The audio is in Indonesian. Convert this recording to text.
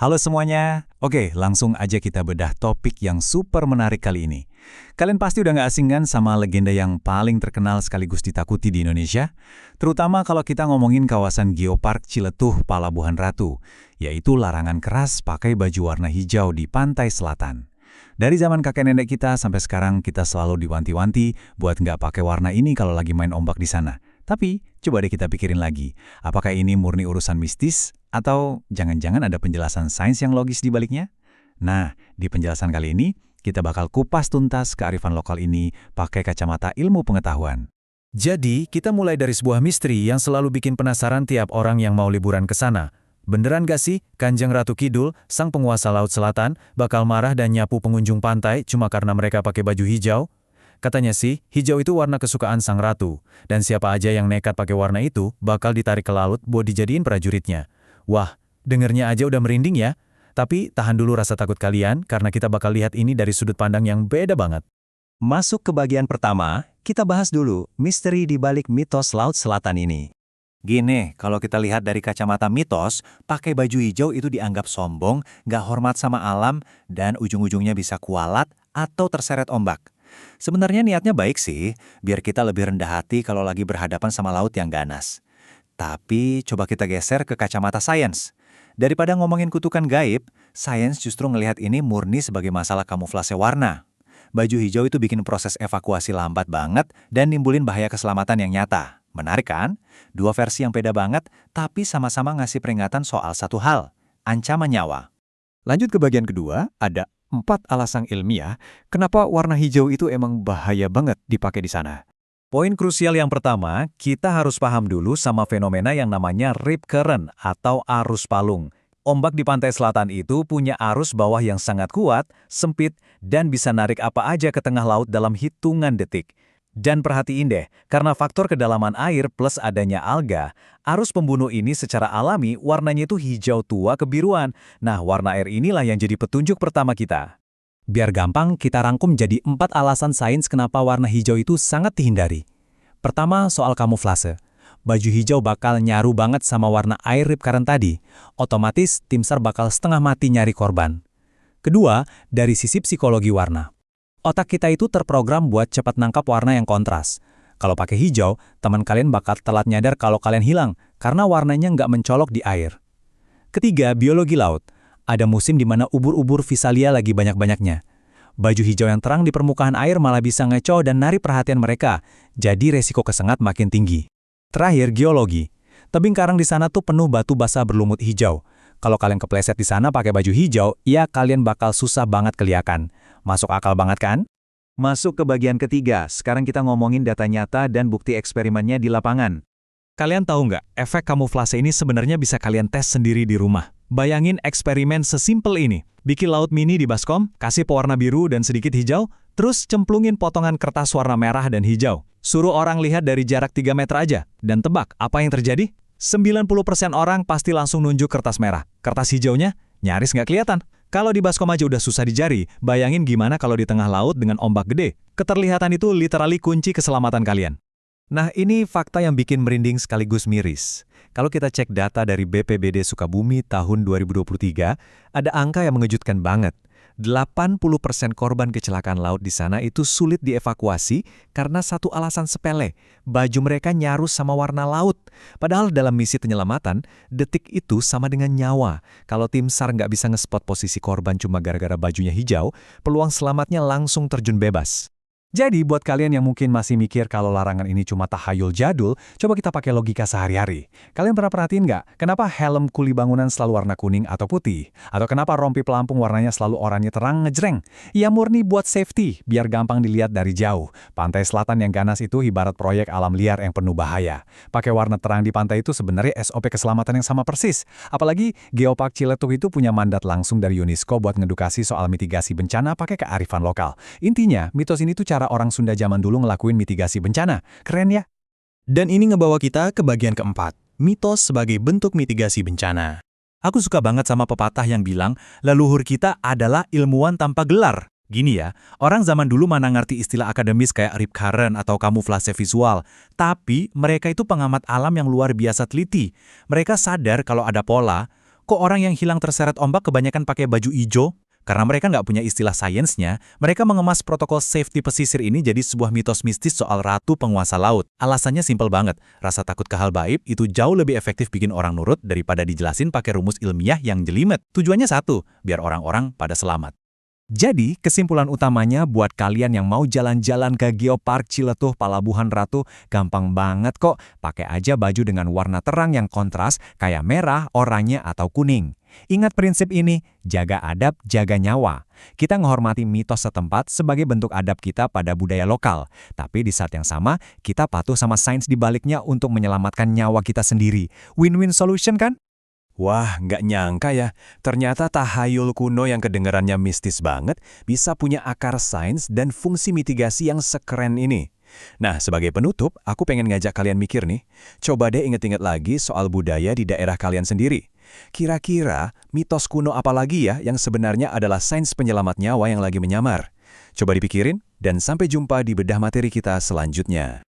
Halo semuanya. Oke, langsung aja kita bedah topik yang super menarik kali ini. Kalian pasti udah nggak asing kan sama legenda yang paling terkenal sekaligus ditakuti di Indonesia? Terutama kalau kita ngomongin kawasan Geopark Ciletuh, Palabuhan Ratu, yaitu larangan keras pakai baju warna hijau di pantai selatan. Dari zaman kakek nenek kita sampai sekarang kita selalu diwanti-wanti buat nggak pakai warna ini kalau lagi main ombak di sana. Tapi, coba deh kita pikirin lagi, apakah ini murni urusan mistis? Atau jangan-jangan ada penjelasan sains yang logis di baliknya? Nah, di penjelasan kali ini, kita bakal kupas tuntas kearifan lokal ini pakai kacamata ilmu pengetahuan. Jadi, kita mulai dari sebuah misteri yang selalu bikin penasaran tiap orang yang mau liburan ke sana. Beneran gak sih, Kanjeng Ratu Kidul, sang penguasa Laut Selatan, bakal marah dan nyapu pengunjung pantai cuma karena mereka pakai baju hijau? Katanya sih, hijau itu warna kesukaan sang ratu, dan siapa aja yang nekat pakai warna itu bakal ditarik ke laut buat dijadiin prajuritnya. Wah, dengernya aja udah merinding ya. Tapi tahan dulu rasa takut kalian, karena kita bakal lihat ini dari sudut pandang yang beda banget. Masuk ke bagian pertama, kita bahas dulu misteri di balik mitos Laut Selatan ini. Gini, kalau kita lihat dari kacamata mitos, pakai baju hijau itu dianggap sombong, nggak hormat sama alam, dan ujung-ujungnya bisa kualat atau terseret ombak. Sebenarnya niatnya baik sih, biar kita lebih rendah hati kalau lagi berhadapan sama laut yang ganas. Tapi coba kita geser ke kacamata sains. Daripada ngomongin kutukan gaib, sains justru ngelihat ini murni sebagai masalah kamuflase warna. Baju hijau itu bikin proses evakuasi lambat banget dan nimbulin bahaya keselamatan yang nyata. Menarik kan? Dua versi yang beda banget, tapi sama-sama ngasih peringatan soal satu hal, ancaman nyawa. Lanjut ke bagian kedua, ada 4 alasan ilmiah kenapa warna hijau itu emang bahaya banget dipakai di sana. Poin krusial yang pertama, kita harus paham dulu sama fenomena yang namanya rip current atau arus palung. Ombak di pantai selatan itu punya arus bawah yang sangat kuat, sempit, dan bisa narik apa aja ke tengah laut dalam hitungan detik. Dan perhatiin deh, karena faktor kedalaman air plus adanya alga, arus pembunuh ini secara alami warnanya itu hijau tua kebiruan. Nah, warna air inilah yang jadi petunjuk pertama kita. Biar gampang, kita rangkum jadi 4 alasan sains kenapa warna hijau itu sangat dihindari. Pertama, soal kamuflase. Baju hijau bakal nyaru banget sama warna air rip current tadi. Otomatis, tim SAR bakal setengah mati nyari korban. Kedua, dari sisi psikologi warna. Otak kita itu terprogram buat cepat nangkap warna yang kontras. Kalau pakai hijau, teman kalian bakal telat nyadar kalau kalian hilang, karena warnanya nggak mencolok di air. Ketiga, biologi laut. Ada musim di mana ubur-ubur Visalia lagi banyak-banyaknya. Baju hijau yang terang di permukaan air malah bisa ngecoh dan narik perhatian mereka, jadi resiko kesengat makin tinggi. Terakhir, geologi. Tebing karang di sana tuh penuh batu basah berlumut hijau. Kalau kalian kepleset di sana pakai baju hijau, ya kalian bakal susah banget keliakan. Masuk akal banget kan? Masuk ke bagian ketiga, sekarang kita ngomongin data nyata dan bukti eksperimennya di lapangan. Kalian tahu nggak, efek kamuflase ini sebenarnya bisa kalian tes sendiri di rumah. Bayangin eksperimen sesimpel ini. Bikin laut mini di baskom, kasih pewarna biru dan sedikit hijau, terus cemplungin potongan kertas warna merah dan hijau. Suruh orang lihat dari jarak 3 meter aja, dan tebak apa yang terjadi? 90% orang pasti langsung nunjuk kertas merah. Kertas hijaunya nyaris nggak kelihatan. Kalau di baskom aja udah susah di jari, bayangin gimana kalau di tengah laut dengan ombak gede. Keterlihatan itu literally kunci keselamatan kalian. Nah, ini fakta yang bikin merinding sekaligus miris. Kalau kita cek data dari BPBD Sukabumi tahun 2023, ada angka yang mengejutkan banget. 80% korban kecelakaan laut di sana itu sulit dievakuasi karena satu alasan sepele, baju mereka nyaru sama warna laut. Padahal dalam misi penyelamatan, detik itu sama dengan nyawa. Kalau tim SAR nggak bisa ngespot posisi korban cuma gara-gara bajunya hijau, peluang selamatnya langsung terjun bebas. Jadi buat kalian yang mungkin masih mikir kalau larangan ini cuma tahayul jadul, coba kita pakai logika sehari-hari. Kalian pernah perhatiin nggak, kenapa helm kuli bangunan selalu warna kuning atau putih? Atau kenapa rompi pelampung warnanya selalu oranye terang ngejreng? Ya murni buat safety, biar gampang dilihat dari jauh. Pantai selatan yang ganas itu ibarat proyek alam liar yang penuh bahaya. Pakai warna terang di pantai itu sebenarnya SOP keselamatan yang sama persis. Apalagi Geopark Ciletuh itu punya mandat langsung dari UNESCO buat ngedukasi soal mitigasi bencana pakai kearifan lokal. Intinya, mitos ini tuh cara orang Sunda zaman dulu ngelakuin mitigasi bencana. Keren ya? Dan ini ngebawa kita ke bagian keempat, mitos sebagai bentuk mitigasi bencana. Aku suka banget sama pepatah yang bilang, leluhur kita adalah ilmuwan tanpa gelar. Gini ya, orang zaman dulu mana ngerti istilah akademis kayak rip current atau kamuflase visual. Tapi mereka itu pengamat alam yang luar biasa teliti. Mereka sadar kalau ada pola, Kok orang yang hilang terseret ombak kebanyakan pakai baju hijau? Karena mereka nggak punya istilah sainsnya, mereka mengemas protokol safety pesisir ini jadi sebuah mitos mistis soal ratu penguasa laut. Alasannya simpel banget, rasa takut ke hal gaib itu jauh lebih efektif bikin orang nurut daripada dijelasin pakai rumus ilmiah yang jelimet. Tujuannya satu, biar orang-orang pada selamat. Jadi, kesimpulan utamanya buat kalian yang mau jalan-jalan ke Geopark Ciletuh Palabuhan Ratu, gampang banget kok. Pakai aja baju dengan warna terang yang kontras, kayak merah, oranye, atau kuning. Ingat prinsip ini, jaga adab, jaga nyawa. Kita menghormati mitos setempat sebagai bentuk adab kita pada budaya lokal. Tapi di saat yang sama, kita patuh sama sains di baliknya untuk menyelamatkan nyawa kita sendiri. Win-win solution kan? Wah, nggak nyangka ya. Ternyata tahayul kuno yang kedengarannya mistis banget bisa punya akar sains dan fungsi mitigasi yang sekeren ini. Nah, sebagai penutup, aku pengen ngajak kalian mikir nih. Coba deh inget-inget lagi soal budaya di daerah kalian sendiri. Kira-kira mitos kuno apa lagi ya yang sebenarnya adalah sains penyelamat nyawa yang lagi menyamar? Coba dipikirin, dan sampai jumpa di bedah materi kita selanjutnya.